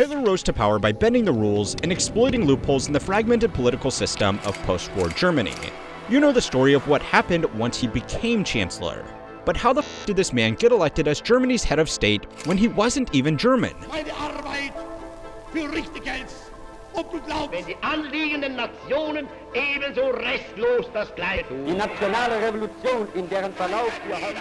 Hitler rose to power by bending the rules and exploiting loopholes in the fragmented political system of post-war Germany. You know the story of what happened once he became Chancellor. But how the f did this man get elected as Germany's head of state when he wasn't even German? Meine Arbeit für richtig hältst, ob du glaubst. Wenn die anliegenden Nationen ebenso restlos das Gleiche tun. Die nationale Revolution, in deren Verlauf wir heute...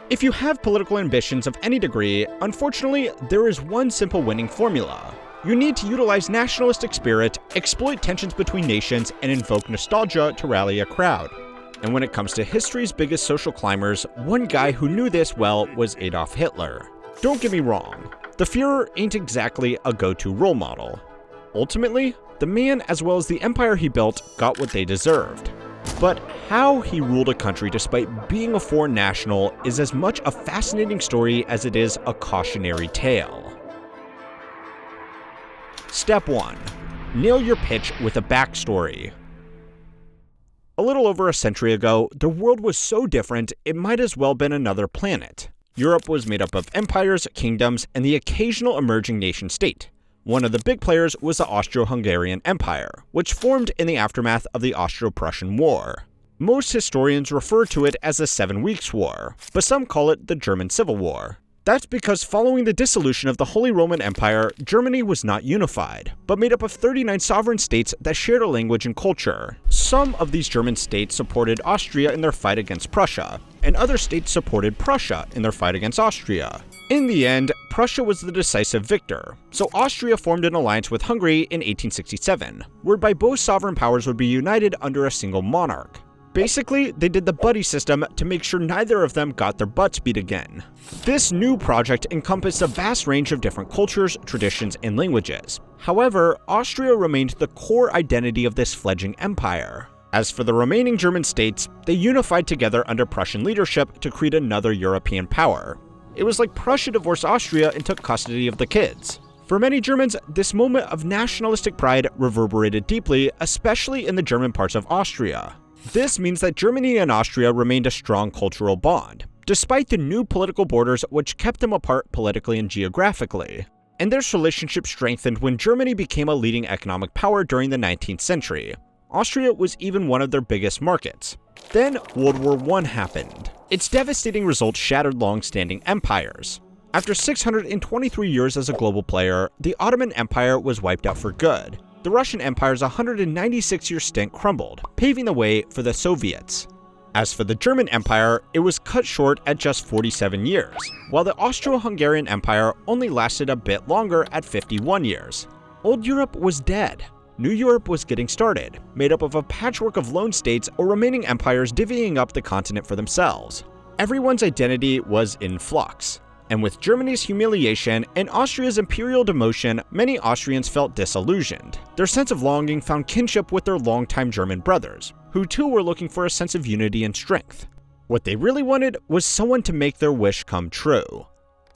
If you have political ambitions of any degree, unfortunately, there is one simple winning formula. You need to utilize nationalistic spirit, exploit tensions between nations, and invoke nostalgia to rally a crowd. And when it comes to history's biggest social climbers, one guy who knew this well was Adolf Hitler. Don't get me wrong, the Führer ain't exactly a go-to role model. Ultimately, the man as well as the empire he built got what they deserved. But how he ruled a country despite being a foreign national is as much a fascinating story as it is a cautionary tale. Step 1. Nail your pitch with a backstory. A little over a century ago, the world was so different it might as well been another planet. Europe was made up of empires, kingdoms, and the occasional emerging nation-state. One of the big players was the Austro-Hungarian Empire, which formed in the aftermath of the Austro-Prussian War. Most historians refer to it as the 7 Weeks' War, but some call it the German Civil War. That's because following the dissolution of the Holy Roman Empire, Germany was not unified, but made up of 39 sovereign states that shared a language and culture. Some of these German states supported Austria in their fight against Prussia, and other states supported Prussia in their fight against Austria. In the end, Prussia was the decisive victor, so Austria formed an alliance with Hungary in 1867, whereby both sovereign powers would be united under a single monarch. Basically, they did the buddy system to make sure neither of them got their butts beat again. This new project encompassed a vast range of different cultures, traditions, and languages. However, Austria remained the core identity of this fledgling empire. As for the remaining German states, they unified together under Prussian leadership to create another European power. It was like Prussia divorced Austria and took custody of the kids. For many Germans, this moment of nationalistic pride reverberated deeply, especially in the German parts of Austria. This means that Germany and Austria remained a strong cultural bond, despite the new political borders which kept them apart politically and geographically. And this relationship strengthened when Germany became a leading economic power during the 19th century. Austria was even one of their biggest markets. Then World War I happened. Its devastating results shattered long-standing empires. After 623 years as a global player, the Ottoman Empire was wiped out for good. The Russian Empire's 196-year stint crumbled, paving the way for the Soviets. As for the German Empire, it was cut short at just 47 years, while the Austro-Hungarian Empire only lasted a bit longer at 51 years. Old Europe was dead. New Europe was getting started, made up of a patchwork of lone states or remaining empires divvying up the continent for themselves. Everyone's identity was in flux. And with Germany's humiliation and Austria's imperial demotion, many Austrians felt disillusioned. Their sense of longing found kinship with their longtime German brothers, who too were looking for a sense of unity and strength. What they really wanted was someone to make their wish come true.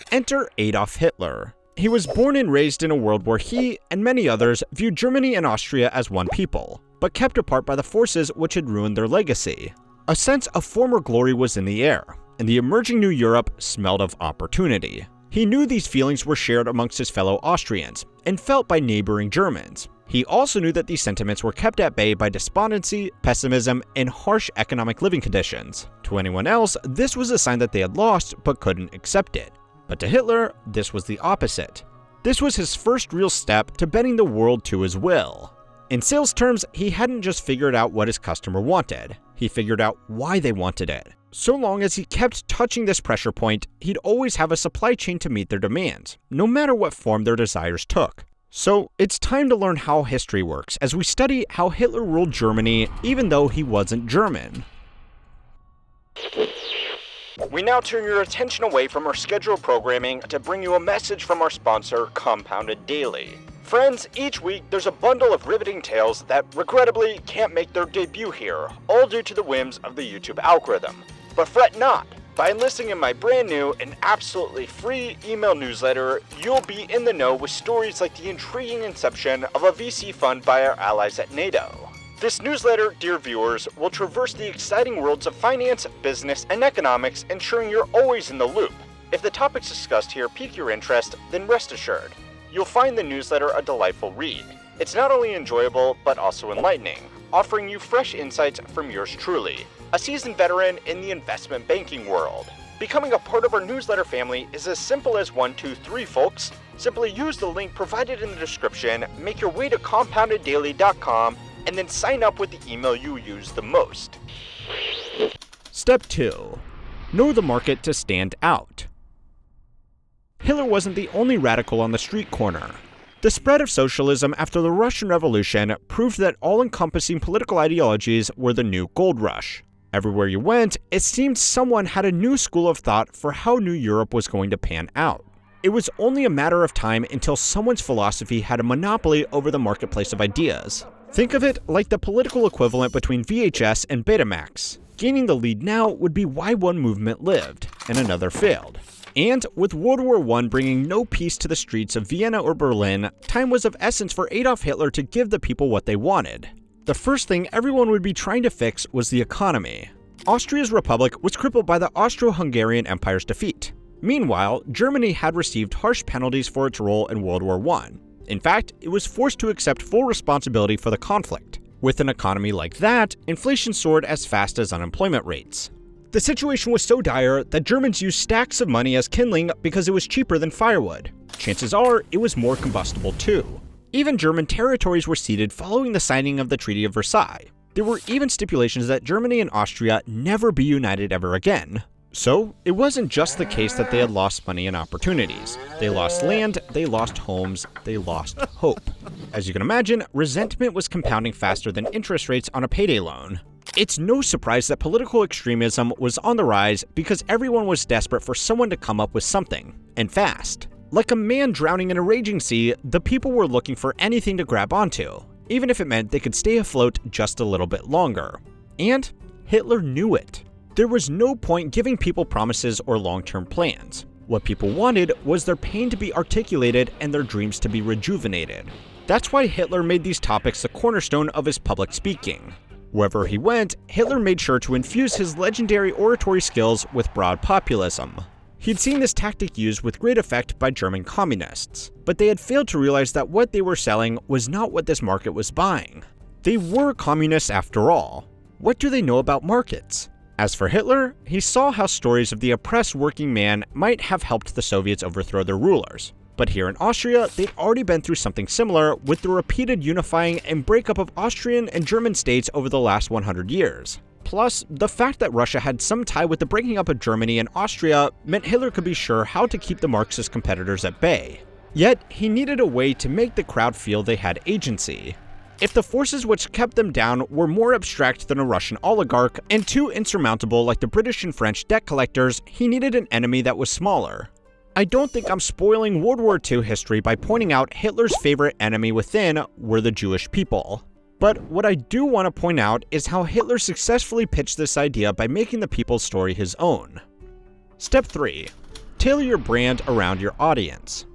Enter Adolf Hitler. He was born and raised in a world where he, and many others, viewed Germany and Austria as one people, but kept apart by the forces which had ruined their legacy. A sense of former glory was in the air, and the emerging new Europe smelled of opportunity. He knew these feelings were shared amongst his fellow Austrians, and felt by neighbouring Germans. He also knew that these sentiments were kept at bay by despondency, pessimism, and harsh economic living conditions. To anyone else, this was a sign that they had lost but couldn't accept it. But to Hitler, this was the opposite. This was his first real step to bending the world to his will. In sales terms, he hadn't just figured out what his customer wanted, he figured out why they wanted it. So long as he kept touching this pressure point, he'd always have a supply chain to meet their demands, no matter what form their desires took. So it's time to learn how history works as we study how Hitler ruled Germany even though he wasn't German. We now turn your attention away from our scheduled programming to bring you a message from our sponsor, Compounded Daily. Friends, each week there's a bundle of riveting tales that regrettably can't make their debut here, all due to the whims of the YouTube algorithm. But fret not. By enlisting in my brand new and absolutely free email newsletter, you'll be in the know with stories like the intriguing inception of a VC fund by our allies at NATO. This newsletter, dear viewers, will traverse the exciting worlds of finance, business, and economics, ensuring you're always in the loop. If the topics discussed here pique your interest, then rest assured, you'll find the newsletter a delightful read. It's not only enjoyable, but also enlightening, offering you fresh insights from yours truly, a seasoned veteran in the investment banking world. Becoming a part of our newsletter family is as simple as 1, 2, 3, folks. Simply use the link provided in the description, make your way to compoundeddailycom, and then sign up with the email you use the most. Step 2. Know the market to stand out. Hitler wasn't the only radical on the street corner. The spread of socialism after the Russian Revolution proved that all-encompassing political ideologies were the new gold rush. Everywhere you went, it seemed someone had a new school of thought for how New Europe was going to pan out. It was only a matter of time until someone's philosophy had a monopoly over the marketplace of ideas. Think of it like the political equivalent between VHS and Betamax. Gaining the lead now would be why one movement lived, and another failed. And with World War I bringing no peace to the streets of Vienna or Berlin, time was of essence for Adolf Hitler to give the people what they wanted. The first thing everyone would be trying to fix was the economy. Austria's republic was crippled by the Austro-Hungarian Empire's defeat. Meanwhile, Germany had received harsh penalties for its role in World War I. In fact, it was forced to accept full responsibility for the conflict. With an economy like that, inflation soared as fast as unemployment rates. The situation was so dire that Germans used stacks of money as kindling because it was cheaper than firewood. Chances are, it was more combustible too. Even German territories were ceded following the signing of the Treaty of Versailles. There were even stipulations that Germany and Austria never be united ever again. So, it wasn't just the case that they had lost money and opportunities. They lost land, they lost homes, they lost hope. As you can imagine, resentment was compounding faster than interest rates on a payday loan. It's no surprise that political extremism was on the rise because everyone was desperate for someone to come up with something, and fast. Like a man drowning in a raging sea, the people were looking for anything to grab onto, even if it meant they could stay afloat just a little bit longer. And Hitler knew it. There was no point giving people promises or long-term plans. What people wanted was their pain to be articulated and their dreams to be rejuvenated. That's why Hitler made these topics the cornerstone of his public speaking. Wherever he went, Hitler made sure to infuse his legendary oratory skills with broad populism. He'd seen this tactic used with great effect by German communists, but they had failed to realize that what they were selling was not what this market was buying. They were communists after all. What do they know about markets? As for Hitler, he saw how stories of the oppressed working man might have helped the Soviets overthrow their rulers. But here in Austria, they'd already been through something similar with the repeated unifying and breakup of Austrian and German states over the last 100 years. Plus, the fact that Russia had some tie with the breaking up of Germany and Austria meant Hitler could be sure how to keep the Marxist competitors at bay. Yet, he needed a way to make the crowd feel they had agency. If the forces which kept them down were more abstract than a Russian oligarch and too insurmountable like the British and French debt collectors, he needed an enemy that was smaller. I don't think I'm spoiling World War II history by pointing out Hitler's favorite enemy within were the Jewish people. But what I do want to point out is how Hitler successfully pitched this idea by making the people's story his own. Step 3. Tailor your brand around your audience.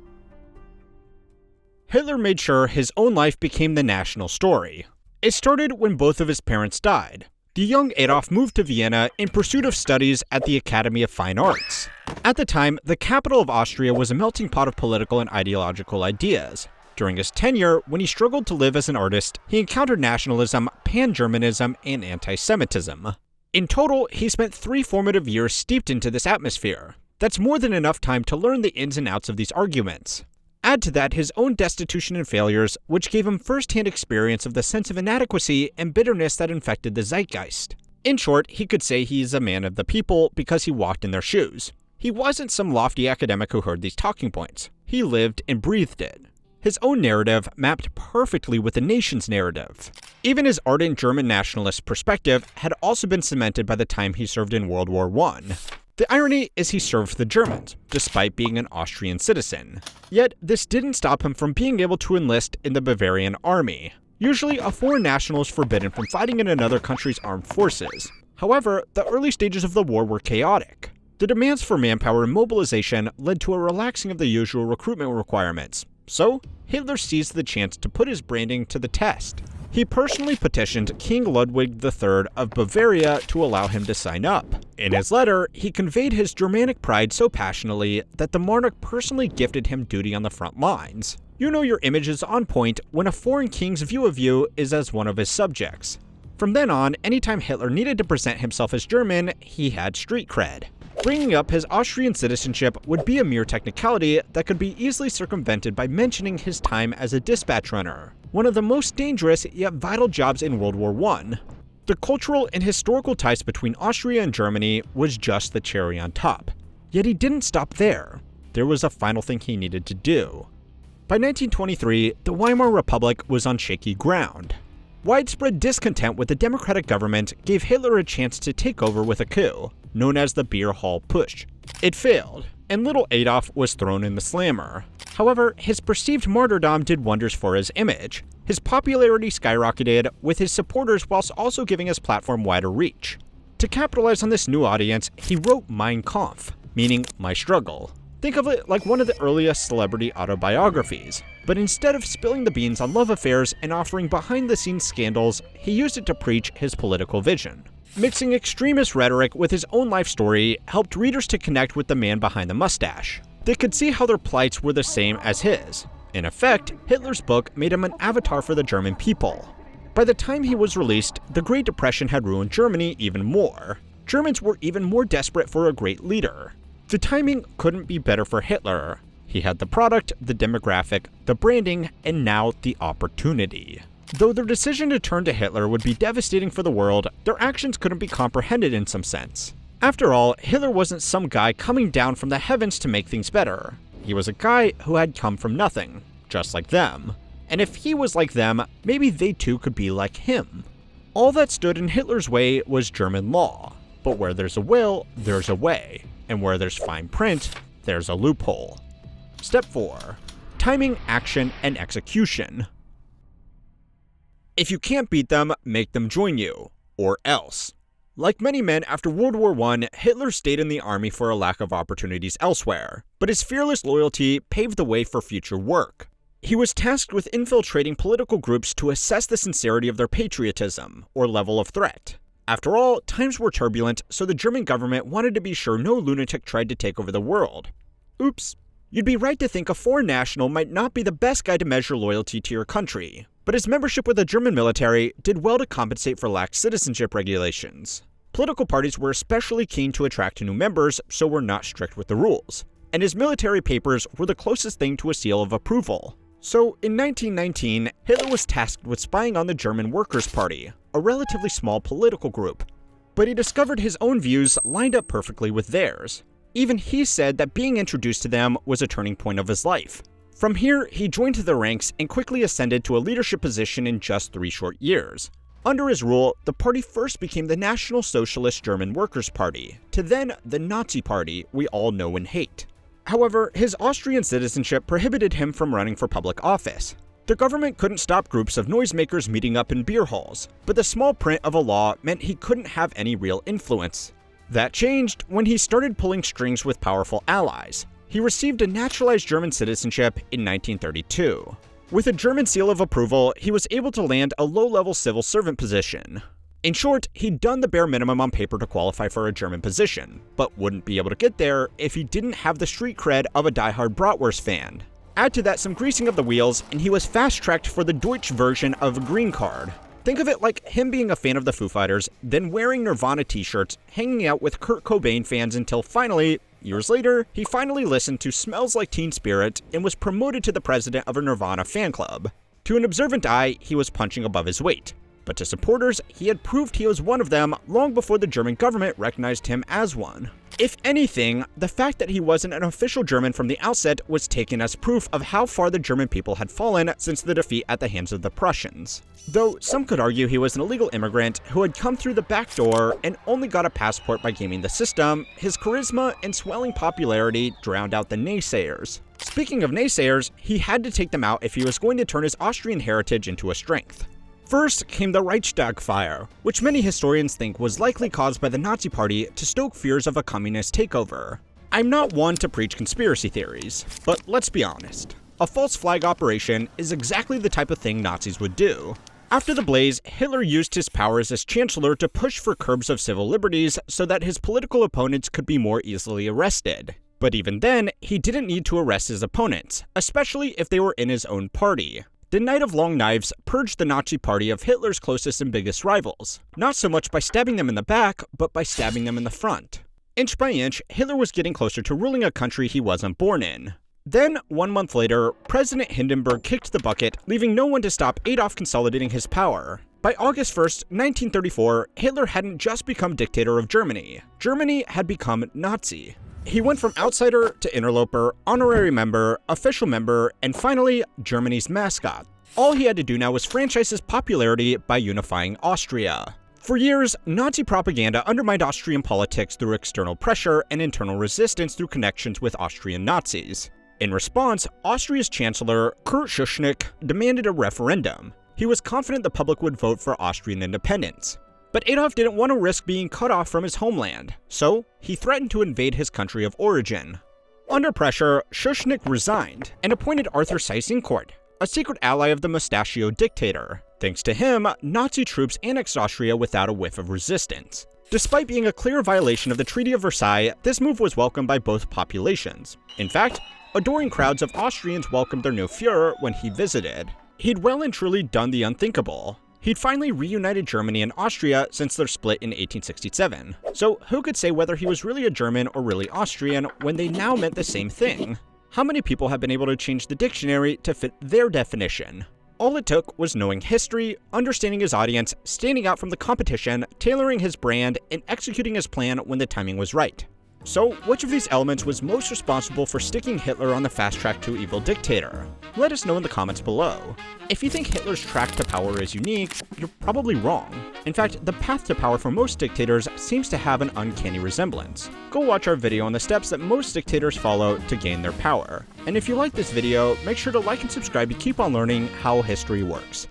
Hitler made sure his own life became the national story. It started when both of his parents died. The young Adolf moved to Vienna in pursuit of studies at the Academy of Fine Arts. At the time, the capital of Austria was a melting pot of political and ideological ideas. During his tenure, when he struggled to live as an artist, he encountered nationalism, pan-Germanism, and anti-Semitism. In total, he spent 3 formative years steeped into this atmosphere. That's more than enough time to learn the ins and outs of these arguments. Add to that his own destitution and failures, which gave him first-hand experience of the sense of inadequacy and bitterness that infected the zeitgeist. In short, he could say he is a man of the people because he walked in their shoes. He wasn't some lofty academic who heard these talking points. He lived and breathed it. His own narrative mapped perfectly with the nation's narrative. Even his ardent German nationalist perspective had also been cemented by the time he served in World War I. The irony is he served the Germans, despite being an Austrian citizen. Yet, this didn't stop him from being able to enlist in the Bavarian army. Usually, a foreign national is forbidden from fighting in another country's armed forces. However, the early stages of the war were chaotic. The demands for manpower and mobilization led to a relaxing of the usual recruitment requirements. So, Hitler seized the chance to put his branding to the test. He personally petitioned King Ludwig III of Bavaria to allow him to sign up. In his letter, he conveyed his Germanic pride so passionately that the monarch personally gifted him duty on the front lines. You know your image is on point when a foreign king's view of you is as one of his subjects. From then on, anytime Hitler needed to present himself as German, he had street cred. Bringing up his Austrian citizenship would be a mere technicality that could be easily circumvented by mentioning his time as a dispatch runner, one of the most dangerous yet vital jobs in World War I. The cultural and historical ties between Austria and Germany was just the cherry on top. Yet he didn't stop there. There was a final thing he needed to do. By 1923, the Weimar Republic was on shaky ground. Widespread discontent with the democratic government gave Hitler a chance to take over with a coup, known as the Beer Hall Putsch. It failed, and little Adolf was thrown in the slammer. However, his perceived martyrdom did wonders for his image. His popularity skyrocketed, with his supporters whilst also giving his platform wider reach. To capitalize on this new audience, he wrote Mein Kampf, meaning My Struggle. Think of it like one of the earliest celebrity autobiographies, but instead of spilling the beans on love affairs and offering behind-the-scenes scandals, he used it to preach his political vision. Mixing extremist rhetoric with his own life story helped readers to connect with the man behind the mustache. They could see how their plights were the same as his. In effect, Hitler's book made him an avatar for the German people. By the time he was released, the Great Depression had ruined Germany even more. Germans were even more desperate for a great leader. The timing couldn't be better for Hitler. He had the product, the demographic, the branding, and now the opportunity. Though their decision to turn to Hitler would be devastating for the world, their actions couldn't be comprehended in some sense. After all, Hitler wasn't some guy coming down from the heavens to make things better. He was a guy who had come from nothing, just like them. And if he was like them, maybe they too could be like him. All that stood in Hitler's way was German law. But where there's a will, there's a way. And where there's fine print, there's a loophole. Step 4. Timing, action, and execution. If you can't beat them, make them join you. Or else. Like many men after World War I, Hitler stayed in the army for a lack of opportunities elsewhere, but his fearless loyalty paved the way for future work. He was tasked with infiltrating political groups to assess the sincerity of their patriotism, or level of threat. After all, times were turbulent, so the German government wanted to be sure no lunatic tried to take over the world. Oops. You'd be right to think a foreign national might not be the best guy to measure loyalty to your country, but his membership with the German military did well to compensate for lax citizenship regulations. Political parties were especially keen to attract new members, so were not strict with the rules, and his military papers were the closest thing to a seal of approval. So, in 1919, Hitler was tasked with spying on the German Workers' Party, a relatively small political group, but he discovered his own views lined up perfectly with theirs. Even he said that being introduced to them was a turning point of his life. From here, he joined the ranks and quickly ascended to a leadership position in just 3 short years. Under his rule, the party first became the National Socialist German Workers' Party, to then the Nazi Party we all know and hate. However, his Austrian citizenship prohibited him from running for public office. The government couldn't stop groups of noisemakers meeting up in beer halls, but the small print of a law meant he couldn't have any real influence. That changed when he started pulling strings with powerful allies. He received a naturalized German citizenship in 1932. With a German seal of approval, he was able to land a low-level civil servant position. In short, he'd done the bare minimum on paper to qualify for a German position, but wouldn't be able to get there if he didn't have the street cred of a diehard bratwurst fan. Add to that some greasing of the wheels, and he was fast-tracked for the Deutsch version of a green card. Think of it like him being a fan of the Foo Fighters, then wearing Nirvana t-shirts, hanging out with Kurt Cobain fans until finally, years later, he finally listened to Smells Like Teen Spirit and was promoted to the president of a Nirvana fan club. To an observant eye, he was punching above his weight. But to supporters, he had proved he was one of them long before the German government recognized him as one. If anything, the fact that he wasn't an official German from the outset was taken as proof of how far the German people had fallen since the defeat at the hands of the Prussians. Though some could argue he was an illegal immigrant who had come through the back door and only got a passport by gaming the system, his charisma and swelling popularity drowned out the naysayers. Speaking of naysayers, he had to take them out if he was going to turn his Austrian heritage into a strength. First came the Reichstag fire, which many historians think was likely caused by the Nazi Party to stoke fears of a communist takeover. I'm not one to preach conspiracy theories, but let's be honest. A false flag operation is exactly the type of thing Nazis would do. After the Blaze, Hitler used his powers as Chancellor to push for curbs of civil liberties so that his political opponents could be more easily arrested. But even then, he didn't need to arrest his opponents, especially if they were in his own party. The Night of Long Knives purged the Nazi Party of Hitler's closest and biggest rivals, not so much by stabbing them in the back, but by stabbing them in the front. Inch by inch, Hitler was getting closer to ruling a country he wasn't born in. Then, 1 month later, President Hindenburg kicked the bucket, leaving no one to stop Adolf consolidating his power. By August 1st, 1934, Hitler hadn't just become dictator of Germany. Germany had become Nazi. He went from outsider to interloper, honorary member, official member, and finally, Germany's mascot. All he had to do now was franchise his popularity by unifying Austria. For years, Nazi propaganda undermined Austrian politics through external pressure and internal resistance through connections with Austrian Nazis. In response, Austria's Chancellor, Kurt Schuschnigg, demanded a referendum. He was confident the public would vote for Austrian independence. But Adolf didn't want to risk being cut off from his homeland, so he threatened to invade his country of origin. Under pressure, Schuschnigg resigned and appointed Arthur Seyss-Inquart, a secret ally of the mustachioed dictator. Thanks to him, Nazi troops annexed Austria without a whiff of resistance. Despite being a clear violation of the Treaty of Versailles, this move was welcomed by both populations. In fact, adoring crowds of Austrians welcomed their new Führer when he visited. He'd well and truly done the unthinkable. He'd finally reunited Germany and Austria since their split in 1867. So who could say whether he was really a German or really Austrian when they now meant the same thing? How many people have been able to change the dictionary to fit their definition? All it took was knowing history, understanding his audience, standing out from the competition, tailoring his brand, and executing his plan when the timing was right. So, which of these elements was most responsible for sticking Hitler on the fast track to evil dictator? Let us know in the comments below. If you think Hitler's track to power is unique, you're probably wrong. In fact, the path to power for most dictators seems to have an uncanny resemblance. Go watch our video on the steps that most dictators follow to gain their power. And if you like this video, make sure to like and subscribe to keep on learning how history works.